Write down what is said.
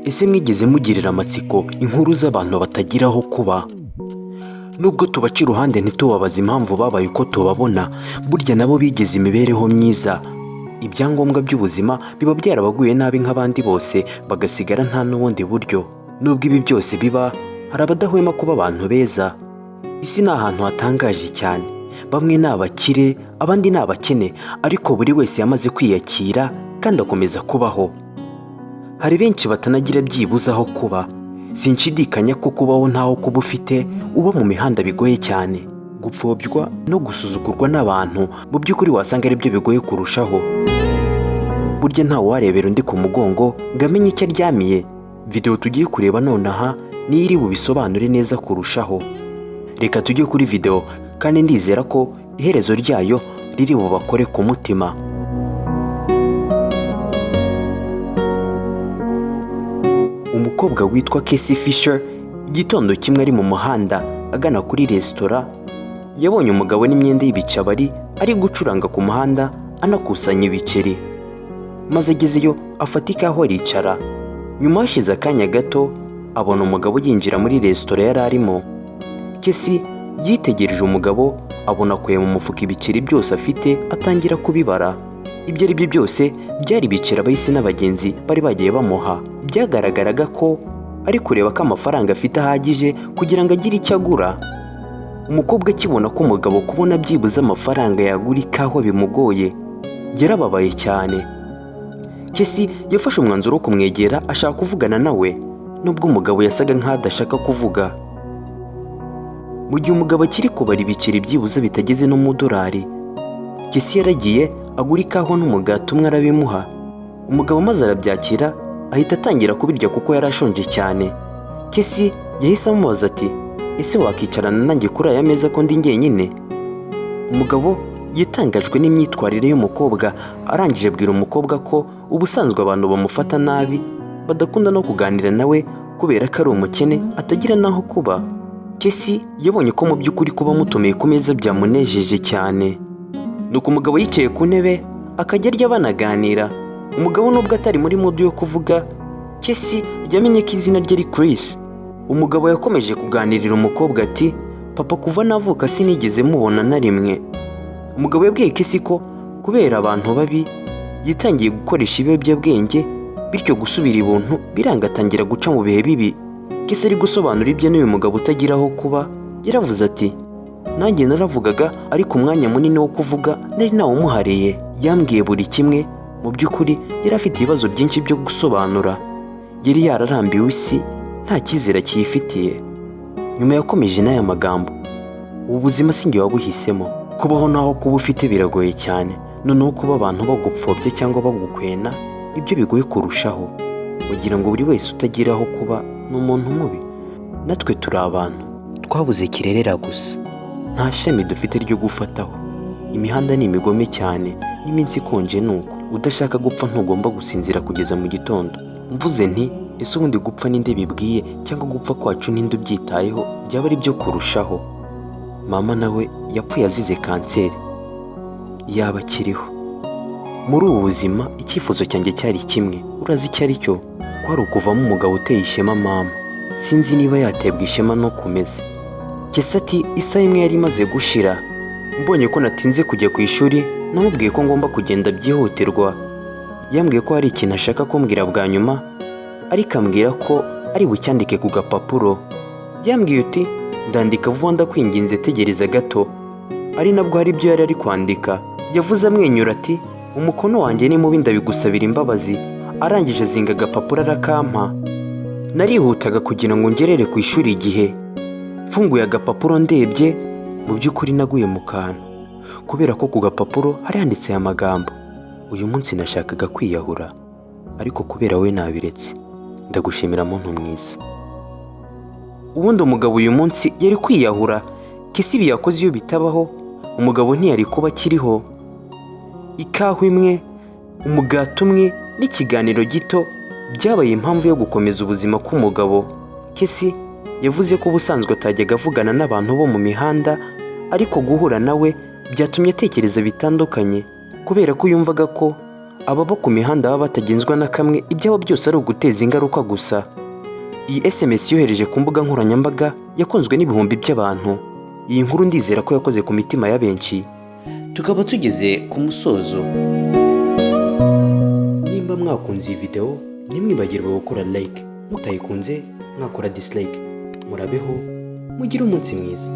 Ese mwigeze mugirira amatsiko inkuru z'abantu batagiraho kuba? Nubwo tubaca iruhande ntitubabaze impamvu babaye uko tubabona, burya nabo bigeze imibereho myiza. Ibyangombwa by'ubuzima biba byarabaguye nabi nk'abandi bose, bagasigara nta n'ubundi buryo. Nubwo ibi byose biba, hari abadahwema kuba abantu beza. Isi ni ahantu hatangaje cyane. Bamwe ni abakire, abandi ni abakene, ariko buri wese yamaze kwiyakira kandi akomeza kubaho. Hari benshi batanagira byibuze aho kuba. Sinshidikanya ko kubaho ntaho kuba ufite, uba mu mihanda bigoye cyane. Gupfobya no gusuzugurwa n'abantu mu by'ukuri wasanga ari byo bigoye kurushaho. Burya ntawe warebera undi ku mugongo ngo amenye icyo aryamiye. Video tugiye kureba nonaha niyo iri bubisobanure neza kurushaho. Reka tujye kuri video, kandi ndizera ko iherezo ryayo riri bubakore ku mutima. Umukobwa witwa Cassie Fisher, igitondo kimwe ari mu muhanda agana kuri resitora, yabonye umugabo n'imyenda y'ibicabari ari gucuranga ku muhanda anakusanya ibiceri. Maze agezeyo afata ikawa aricara. Nyuma hashize akanya gato abona umugabo yinjira muri resitora yari arimo. Cassie yitegereje umugabo, abona akuye mu mufuka ibiceri byose afite atangira kubibara. Ibyo ari byo byose byari ibiceri abahisi n'abagenzi bari bagiye bamuha. Byagaragaraga ko ari kureba ko amafaranga afite ahagije kugira ngo agire icyo agura. Umukobwa akibona ko umugabo kubona byibuze amafaranga yagura ikawa bimugoye, yarababaye cyane. Cassie yafashe umwanzuro wo kumwegera ashaka kuvugana nawe, nubwo umugabo yasaga nk'adashaka kuvuga. Mu gihe umugabo akiri kubara ibiceri byibuze bitageze no mu dolari, Cassie yaragiye agura ikawa n'umugati umwe arabimuha. Umugabo maze arabyakira ahita atangira kubirya kuko yari ashonje cyane. Cassie yahise amubaza ati, ese wakicarana nanjye kuri aya meza ko ndi njyenyine? Umugabo yitangajwe n'imyitwarire y'umukobwa, arangije abwira umukobwa ko ubusanzwe abantu bamufata nabi, badakunda no kuganira nawe kubera ko ari umukene atagira naho kuba. Cassie yabonye ko mu by'ukuri kuba mutumiye ku meza byamunejeje cyane. Nuko umugabo yicaye ku ntebe akajya arya banaganira. Umugabo nubwo atari muri mood yo kuvuga, Cassie yamenye ko izina rye ari Chris. Umugabo yakomeje kuganirira umukobwa ati, papa kuva navuka sinigeze mubona na rimwe. Umugabo yabwiye Cassie ko kubera abantu babi yitangiye gukoresha ibiyobyabwenge, bityo gusubira ibuntu biranga atangira guca mu bihe bibi. Cassie ari gusobanura ibye n'uyu mugabo utagira aho kuba, yaravuze ati, nanjye naravugaga ariko umwanya munini wo kuvuga nari nawumuhariye. Yambwiye buri kimwe. Mu by'ukuri yari afite ibibazo byinshi byo gusobanura. Yari yararambiwe isi, nta cyizere cyifitiye. Nyuma yakomeje n'aya magambo, ubu buzima sinjye wabuhisemo. Kubaho naho kuba ufite biragoye cyane, noneho kuba abantu bagupfobya cyangwa bagukwena ibyo bigoye kurushaho. Ugira ngo buri wese utagira aho kuba ni umuntu mubi. Natwe turi abantu, twabuze kirerera gusa, nta shami dufite ryo gufataho. Imihanda ni imigome cyane, n'iminsi ikonje nuko. Udashaka gupfa ntugomba gusinzira kugeza mu gitondo. Mvuze nti, ese ubundi gupfa ninde bibwiye, cyangwa gupfa kwacu ninde ubyitayeho, byaba ari byo kurushaho. Mama nawe yapfuye azize kanseri, yaba akiriho. Muri ubu buzima icyifuzo cyanjye cyari kimwe, urazi icyo ari cyo? Kwari ukuvamo umugabo uteye ishema mama. Sinzi niba yatebwa ishema no kumeza. Cassie ati, isaha imwe yari imaze gushira. Mbonye ko natinze kujya ku ishuri, namubwiye ko ngomba kugenda byihutirwa. Yambwiye ko hari ikintu ashaka kumbwira bwa nyuma, ariko ambwira ko ari bucyandike ku gapapuro. Yambwiye uti, ndandika vuba ndakwinginze, tegereza gato. Ari nabwo hari ibyo yari ari kwandika. Yavuze amwenyura ati, umukono wanjye ni mubi ndabigusabira imbabazi. Arangije azinga agapapuro arakampa. Narihutaga kugira ngo ngerere ku ishuri igihe. Mfunguye agapapuro ndebye, mu by'ukuri naguye mu kantu, kubera ko ku gapapuro hari handitse aya magambo, uyu munsi nashakaga kwiyahura, ariko kubera we nabiretse. Ndagushimira muntu mwiza. Ubundi umugabo uyu munsi yari kwiyahura. Cassie ibi yakoze iyo bitabaho, umugabo ntiyari kuba akiriho. Ikawa imwe, umugati umwe n'ikiganiro gito byabaye impamvu yo gukomeza ubuzima k'umugabo. Cassie yavuze ko ubusanzwe atajyaga avugana n'abantu bo mu mihanda, ariko guhura nawe byatumye atekereza bitandukanye, kubera ko yumvaga ko ababa ku mihanda baba batagenzwa na kamwe, ibyabo byose ari uguteza ingaruka gusa. Iyi SMS yohereje ku mbuga nkoranyambaga yakunzwe n'ibihumbi by'abantu. Iyi nkuru ndizera ko yakoze ku mitima ya benshi. Tukaba tugeze ku musozo. Nimba mwakunze iyi video, ntimwibagirwe gukora like, mutayikunze mwakora dislike. Murabeho, mugire umunsi mwiza.